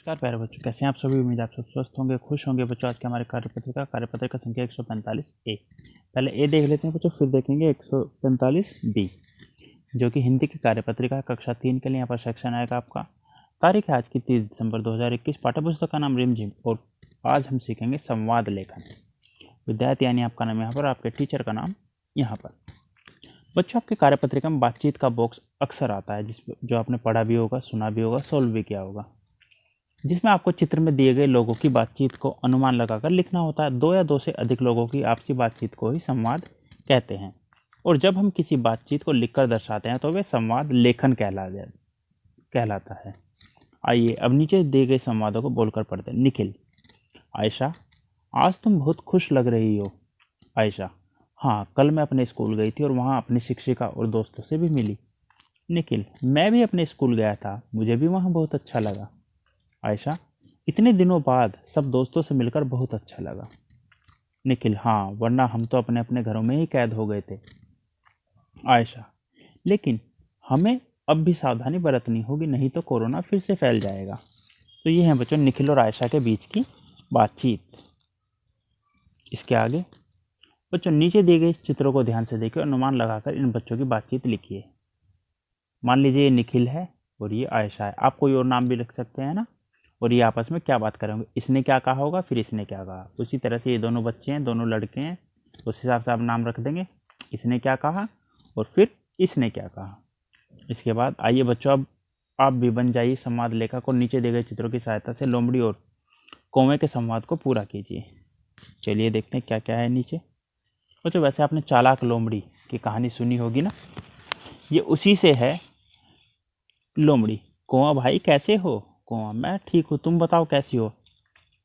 नमस्कार प्यारे बच्चों, कैसे हैं आप सभी। उम्मीद आप सब स्वस्थ होंगे, खुश होंगे। बच्चों आज के हमारे कार्यपत्रिका संख्या 145 ए। पहले ए देख लेते हैं बच्चों, फिर देखेंगे 145 बी, जो कि हिंदी की कार्यपत्रिका कक्षा 3 के लिए। यहाँ पर सेक्शन आएगा आपका। तारीख है आज की 30 दिसंबर 2021। पाठ्य पुस्तक का नाम रिमझिम, और आज हम सीखेंगे संवाद लेखन। विद्यार्थी यानी आपका नाम यहाँ पर, आपके टीचर का नाम यहाँ पर। बच्चों आपके कार्यपत्रिका में बातचीत का बॉक्स अक्सर आता है, जो आपने पढ़ा भी होगा, सुना भी होगा, सॉल्व भी किया होगा, जिसमें आपको चित्र में दिए गए लोगों की बातचीत को अनुमान लगाकर लिखना होता है। दो या दो से अधिक लोगों की आपसी बातचीत को ही संवाद कहते हैं, और जब हम किसी बातचीत को लिखकर दर्शाते हैं तो वे संवाद लेखन कहलाता है। आइए अब नीचे दिए गए संवादों को बोलकर पढ़ते हैं। निखिल: आयशा, आज तुम बहुत खुश लग रही हो। आयशा: हाँ, कल मैं अपने स्कूल गई थी और वहाँ अपनी शिक्षिका और दोस्तों से भी मिली। निखिल: मैं भी अपने स्कूल गया था, मुझे भी वहाँ बहुत अच्छा लगा। आयशा: इतने दिनों बाद सब दोस्तों से मिलकर बहुत अच्छा लगा। निखिल: हाँ, वरना हम तो अपने अपने घरों में ही कैद हो गए थे। आयशा: लेकिन हमें अब भी सावधानी बरतनी होगी, नहीं तो कोरोना फिर से फैल जाएगा। तो ये है बच्चों निखिल और आयशा के बीच की बातचीत। इसके आगे बच्चों नीचे दिए गए चित्रों को ध्यान से देखिए और अनुमान लगाकर इन बच्चों की बातचीत लिखिए। मान लीजिए ये निखिल है और ये आयशा है। आप कोई और नाम भी रख सकते हैं ना। और ये आपस में क्या बात करेंगे, इसने क्या कहा होगा, फिर इसने क्या कहा। उसी तरह से ये दोनों बच्चे हैं, दोनों लड़के हैं, उस हिसाब से आप नाम रख देंगे। इसने क्या कहा और फिर इसने क्या कहा। इसके बाद आइए बच्चों, अब आप भी बन जाइए संवाद लेखक और नीचे दिए गए चित्रों की सहायता से लोमड़ी और कौवे के संवाद को पूरा कीजिए। चलिए देखते हैं क्या क्या है नीचे। बच्चों वैसे आपने चालाक लोमड़ी की कहानी सुनी होगी ना, ये उसी से है। लोमड़ी: कौवा भाई कैसे हो। कौवा: मैं ठीक हूँ, तुम बताओ कैसी हो।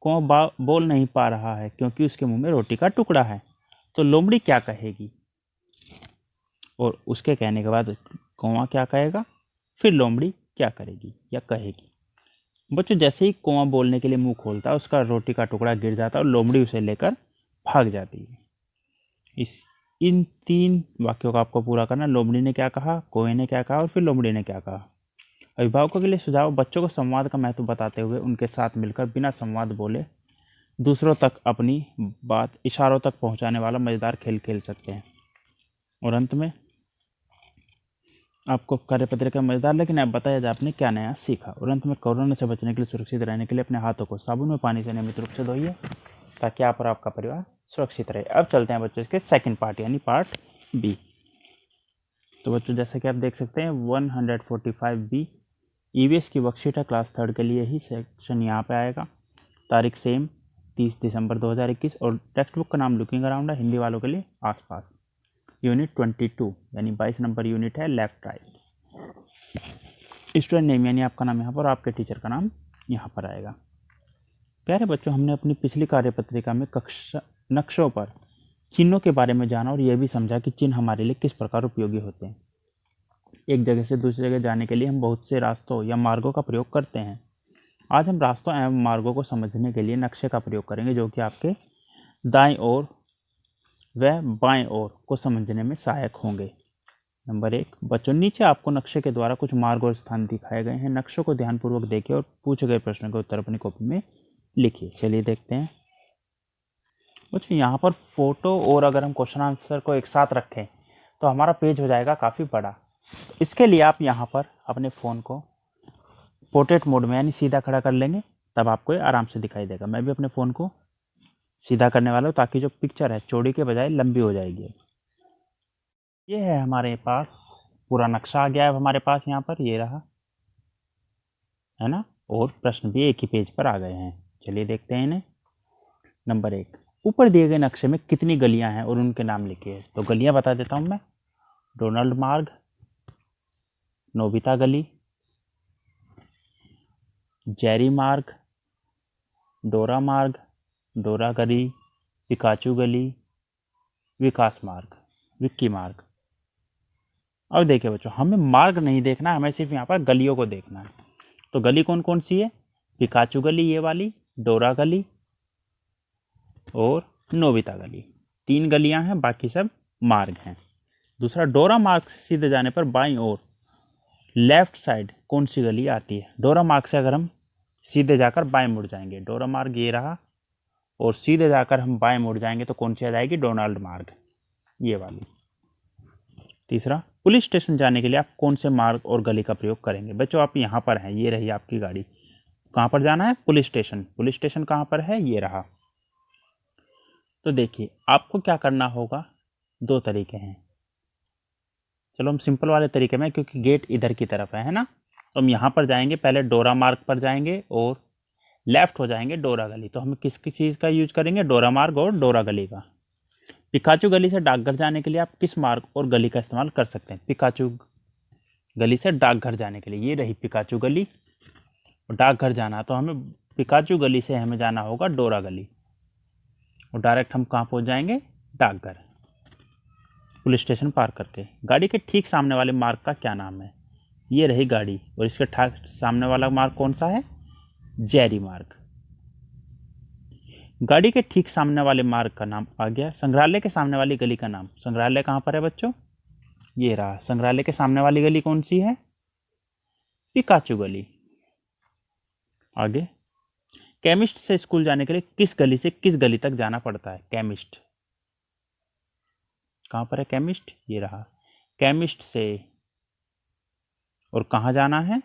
कौवा बोल नहीं पा रहा है क्योंकि उसके मुंह में रोटी का टुकड़ा है। तो लोमड़ी क्या कहेगी, और उसके कहने के बाद कौवा क्या कहेगा, फिर लोमड़ी क्या करेगी या कहेगी। बच्चों जैसे ही कौवा बोलने के लिए मुंह खोलता है, उसका रोटी का टुकड़ा गिर जाता है और लोमड़ी उसे लेकर भाग जाती है। इन 3 वाक्यों का आपको पूरा करना। लोमड़ी ने क्या कहा, कौवे ने क्या कहा और फिर लोमड़ी ने क्या कहा। अभिभावकों के लिए सुझाव: बच्चों को संवाद का महत्व बताते हुए उनके साथ मिलकर बिना संवाद बोले दूसरों तक अपनी बात इशारों तक पहुंचाने वाला मज़ेदार खेल खेल सकते हैं। और अंत में आपको कार्यपत्रिका मज़ेदार लेकिन अब बताया जाए आपने क्या नया सीखा। और अंत में कोरोना से बचने के लिए, सुरक्षित रहने के लिए अपने हाथों को साबुन में पानी से नियमित रूप से धोइए, ताकि आप और आपका परिवार सुरक्षित रहे। अब चलते हैं बच्चों इसके सेकंड पार्ट यानी पार्ट बी। तो बच्चों जैसे कि आप देख सकते हैं 145 बी ईवीएस की वर्कशीट है, क्लास 3 के लिए ही सेक्शन यहाँ पे आएगा। तारीख सेम 30 दिसंबर 2021 और टेक्स्ट बुक का नाम लुकिंग अराउंड है, हिंदी वालों के लिए आसपास। यूनिट 22 यानी 22 नंबर यूनिट है, लेफ्ट राइट। स्टूडेंट नेम यानी आपका नाम यहाँ पर, आपके टीचर का नाम यहाँ पर आएगा। प्यारे बच्चों, हमने अपनी पिछली कार्यपत्रिका में नक्शों पर चिन्हों के बारे में जाना और यह भी समझा कि चिन्ह हमारे लिए किस प्रकार उपयोगी होते हैं। एक जगह से दूसरी जगह जाने के लिए हम बहुत से रास्तों या मार्गों का प्रयोग करते हैं। आज हम रास्तों एवं मार्गों को समझने के लिए नक्शे का प्रयोग करेंगे, जो कि आपके दाईं ओर व बाएं ओर को समझने में सहायक होंगे। नंबर 1 बच्चों, नीचे आपको नक्शे के द्वारा कुछ मार्ग और स्थान दिखाए गए हैं। नक्शों को ध्यानपूर्वक देखिए और पूछे गए प्रश्नों के उत्तर अपनी कॉपी में लिखिए। चलिए देखते हैं बच्चों, यहाँ पर फोटो और अगर हम क्वेश्चन आंसर को एक साथ रखें तो हमारा पेज हो जाएगा काफ़ी बड़ा। इसके लिए आप यहाँ पर अपने फ़ोन को पोर्ट्रेट मोड में यानी सीधा खड़ा कर लेंगे, तब आपको ये आराम से दिखाई देगा। मैं भी अपने फ़ोन को सीधा करने वाला हूँ ताकि जो पिक्चर है चौड़ी के बजाय लंबी हो जाएगी। ये है हमारे पास पूरा नक्शा आ गया है हमारे पास, यहाँ पर ये रहा है ना, और प्रश्न भी एक ही पेज पर आ गए हैं। चलिए देखते हैं इन्हें। नंबर 1, ऊपर दिए गए नक्शे में कितनी गलियाँ हैं और उनके नाम लिखिए। तो गलियाँ बता देता हूँ मैं। डोनाल्ड मार्ग, नोबिता गली, जेरी मार्ग, डोरा मार्ग, डोरा गली, पिकाचू गली, विकास मार्ग, विक्की मार्ग। अब देखिए बच्चों, हमें मार्ग नहीं देखना, हमें सिर्फ यहाँ पर गलियों को देखना है। तो गली कौन कौन सी है, पिकाचू गली ये वाली, डोरा गली और नोबिता गली। 3 गलियाँ हैं, बाकी सब मार्ग हैं। दूसरा, डोरा मार्ग से सीधे जाने पर बाईं ओर लेफ्ट साइड कौन सी गली आती है। डोरा मार्ग से अगर हम सीधे जाकर बाएं मुड़ जाएंगे, डोरा मार्ग ये रहा, और सीधे जाकर हम बाएं मुड़ जाएंगे तो कौन सी आ जाएगी, डोनाल्ड मार्ग, ये वाली। तीसरा, पुलिस स्टेशन जाने के लिए आप कौन से मार्ग और गली का प्रयोग करेंगे। बच्चों आप यहाँ पर हैं, ये रही आपकी गाड़ी, कहाँ पर जाना है, पुलिस स्टेशन। पुलिस स्टेशन कहाँ पर है, ये रहा। तो देखिए आपको क्या करना होगा, दो तरीके हैं। चलो हम सिंपल वाले तरीके में, क्योंकि गेट इधर की तरफ है ना, तो हम यहाँ पर जाएंगे, पहले डोरा मार्ग पर जाएंगे और लेफ्ट हो जाएंगे डोरा गली। तो हम किस चीज़ का यूज करेंगे, डोरा मार्ग और डोरा गली का। पिकाचू गली से डाकघर जाने के लिए आप किस मार्ग और गली का इस्तेमाल कर सकते हैं। पिकाचू गली से डाकघर जाने के लिए ये रही पिकाचू गली, और डाकघर जाना तो हमें पिकाचू गली से हमें जाना होगा डोरा गली, और डायरेक्ट हम कहाँ पहुँच जाएंगे, डाकघर, पुलिस स्टेशन पार करके। गाड़ी के ठीक सामने वाले मार्ग का क्या नाम है, ये रही गाड़ी, और इसके ठीक सामने वाला मार्ग कौन सा है, जेरी मार्ग। गाड़ी के ठीक सामने वाले मार्ग का नाम आ गया। संग्रहालय के सामने वाली गली का नाम, संग्रहालय कहाँ पर है बच्चों, ये रहा। संग्रहालय के सामने वाली गली कौन सी है, पिकाचू गली। आगे, केमिस्ट से स्कूल जाने के लिए किस गली से किस गली तक जाना पड़ता है। केमिस्ट कहाँ पर है, केमिस्ट ये रहा। केमिस्ट से और कहाँ जाना है,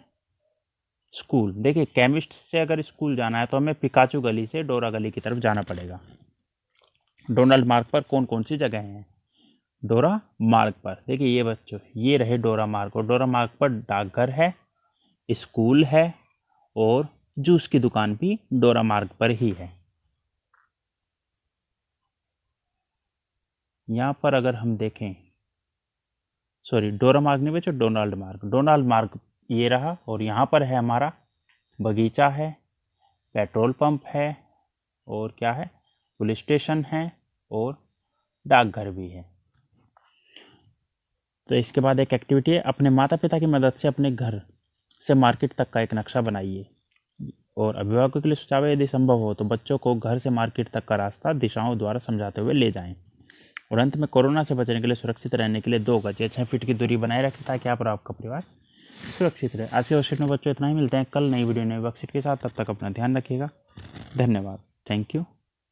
स्कूल। देखिए केमिस्ट से अगर स्कूल जाना है तो हमें पिकाचू गली से डोरा गली की तरफ जाना पड़ेगा। डोनाल्ड मार्ग पर कौन कौन सी जगह हैं, डोरा मार्ग पर देखिए ये बच्चों, ये रहे डोरा मार्ग, और डोरा मार्ग पर डाकघर है, स्कूल है, और जूस की दुकान भी डोरा मार्ग पर ही है। यहाँ पर अगर हम देखें, सॉरी डोरा मार्ग नहीं बच्चों, डोनाल्ड मार्ग। डोनाल्ड मार्ग ये रहा, और यहाँ पर है हमारा बगीचा है, पेट्रोल पंप है, और क्या है, पुलिस स्टेशन है, और डाकघर भी है। तो इसके बाद एक एक्टिविटी है, अपने माता पिता की मदद से अपने घर से मार्केट तक का एक नक्शा बनाइए, और अभिभावकों के लिए सुझाव है, यदि संभव हो तो बच्चों को घर से मार्केट तक का रास्ता दिशाओं द्वारा समझाते हुए ले जाएं। और अंत में, कोरोना से बचने के लिए सुरक्षित रहने के लिए 2 गज या 6 फीट की दूरी बनाए रखें ताकि आप और आपका परिवार सुरक्षित रहे। आज के वर्कशीट में बच्चों इतना ही, मिलते हैं कल नई वीडियो नए वर्कशीट के साथ, तब तक अपना ध्यान रखिएगा। धन्यवाद, थैंक यू।